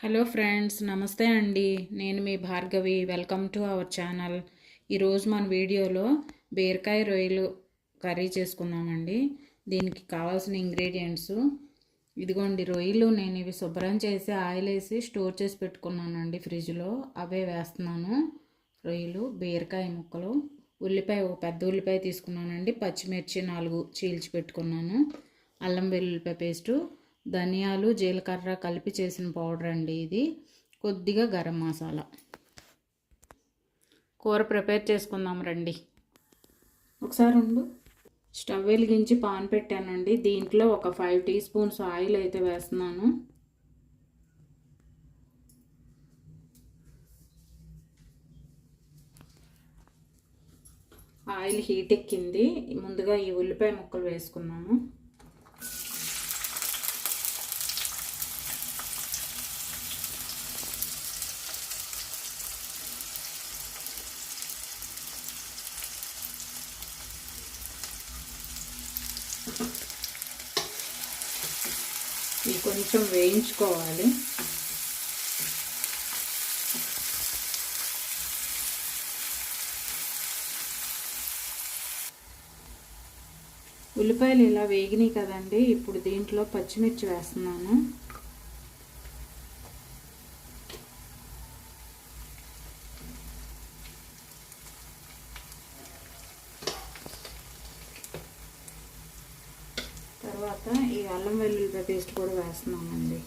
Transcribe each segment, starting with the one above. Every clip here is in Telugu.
హలో ఫ్రెండ్స్, నమస్తే అండి. నేను మీ Bhargavi. Welcome to our channel. ఈరోజు మన వీడియోలో బీరకాయ రొయ్యలు కర్రీ చేసుకుందామండి. దీనికి కావాల్సిన ఇంగ్రీడియంట్స్ ఇదిగోండి. రొయ్యలు నేను ఇవి శుభ్రం చేసి ఆయిల్ వేసి స్టోర్ చేసి పెట్టుకున్నానండి ఫ్రిడ్జ్లో. అవే వేస్తున్నాను. రొయ్యలు, బీరకాయ ముక్కలు, ఉల్లిపాయ, ఒక పెద్ద ఉల్లిపాయ తీసుకున్నానండి. పచ్చిమిర్చి 4 చీల్చి పెట్టుకున్నాను. అల్లం వెల్లుల్లిపాయ పేస్టు, ధనియాలు, జీలకర్ర కలిపి చేసిన పౌడర్ అండి ఇది. కొద్దిగా గరం మసాలా. కూర ప్రిపేర్ చేసుకుందాం రండి. ఒకసారి ఉండు. స్టవ్ వెలిగించి పాన్ పెట్టానండి. దీంట్లో ఒక 5 టీ స్పూన్స్ ఆయిల్ అయితే వేస్తున్నాను. ఆయిల్ హీట్ ఎక్కింది. ముందుగా ఈ ఉల్లిపాయ ముక్కలు వేసుకున్నాము. ఇవి కొంచెం వేయించుకోవాలి. ఉల్లిపాయలు ఇలా వేగినాయి కదండి. ఇప్పుడు దీంట్లో పచ్చిమిర్చి వేస్తున్నాను. తర్వాత ఈ అల్లం వెల్లుల్లిపాయ పేస్ట్ కూడా వేస్తున్నామండి.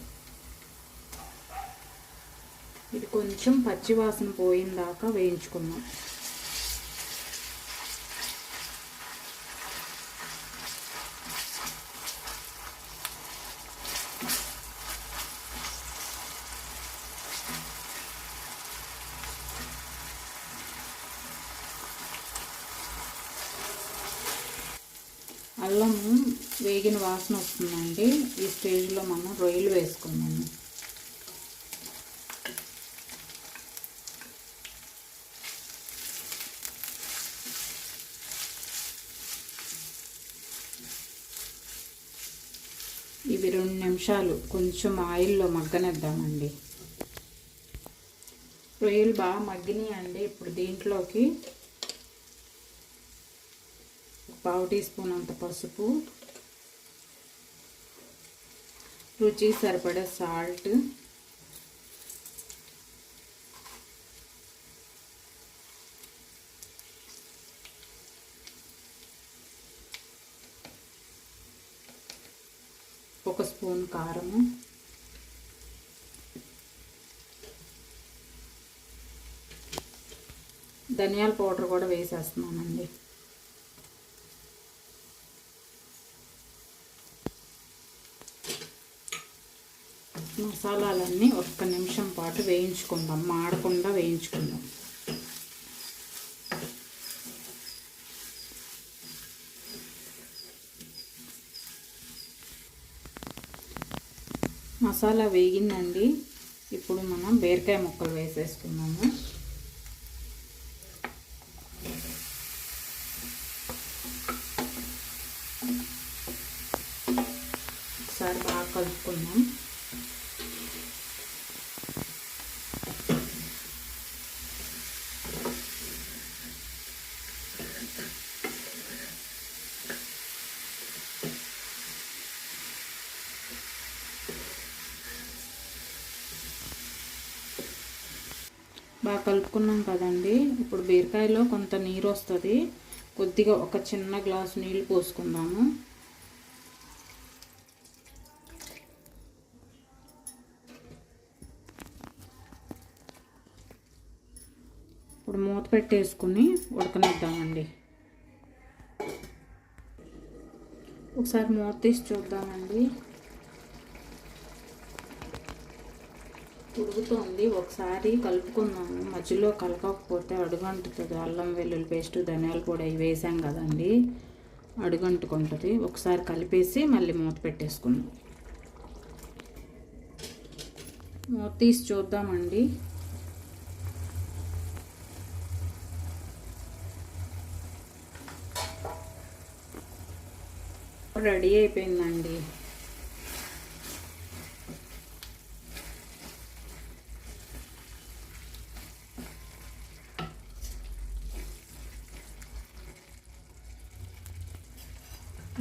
ఇది కొంచెం పచ్చి వాసన పోయిన దాకా వేయించుకున్నాం. అల్లం వేగిన వాసన వస్తుందండి. ఈ స్టేజ్లో మనం రొయ్యలు వేసుకున్నాము. ఇవి 2 నిమిషాలు కొంచెం ఆయిల్లో మగ్గనిద్దామండి. రొయ్యలు బాగా మగ్గినాయండి. ఇప్పుడు దీంట్లోకి 1/2 టీ స్పూన్ అంత పసుపు, రుచికి సరిపడే సాల్ట్, ఒక స్పూన్ కారము, ధనియాల పౌడర్ కూడా వేసేస్తున్నానండి. మసాలాలన్నీ 1 నిమిషం పాటు వేయించుకుందాం. మాడకుండా వేయించుకుందాం. మసాలా వేగిందండి. ఇప్పుడు మనం బీరకాయ ముక్కలు వేసేసుకున్నాము. ఒకసారి బాగా కలుపుకుందాం. బాగా కలుపుకున్నాం కదండి. ఇప్పుడు బీరకాయలో కొంత నీరు వస్తుంది. కొద్దిగా ఒక చిన్న గ్లాసు నీళ్ళు పోసుకుందాము. ఇప్పుడు మూత పెట్టేసుకుని ఉడకనిద్దామండి. ఒకసారి మూత తీసి చూద్దామండి. ఉడుకుతుంది. ఒకసారి కలుపుకున్నాము. మధ్యలో కలపకపోతే అడుగంటుతుంది. అల్లం వెల్లుల్లి పేస్ట్, ధనియాల పొడి అవి వేసాం కదండి, అడుగంటుకుంటుంది. ఒకసారి కలిపేసి మళ్ళీ మూత పెట్టేసుకున్నాం. మూత తీసి చూద్దామండి. రెడీ అయిపోయిందండి.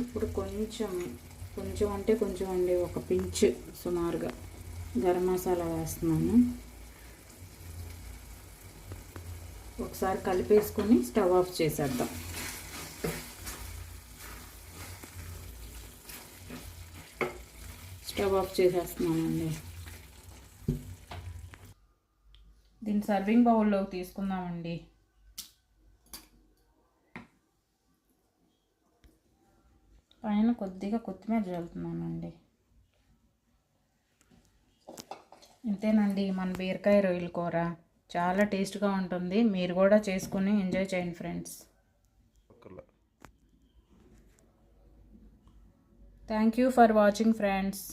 ఇప్పుడు కొంచెం అంటే కొంచెం అండి, ఒక పించ్ సుమారుగా గరం మసాలా వేస్తున్నాను. ఒకసారి కలిపేసుకొని స్టవ్ ఆఫ్ చేసేద్దాం. స్టవ్ ఆఫ్ చేసేస్తున్నానండి. దీన్ని సర్వింగ్ బౌల్లోకి తీసుకుందామండి. పైన కొద్దిగా కొత్తిమీర చల్లుతున్నానండి. ఇంతేనండి మన బీరకాయ రొయ్యల కూర. చాలా టేస్ట్గా ఉంటుంది. మీరు కూడా చేసుకుని ఎంజాయ్ చేయండి friends. Thank you for watching friends.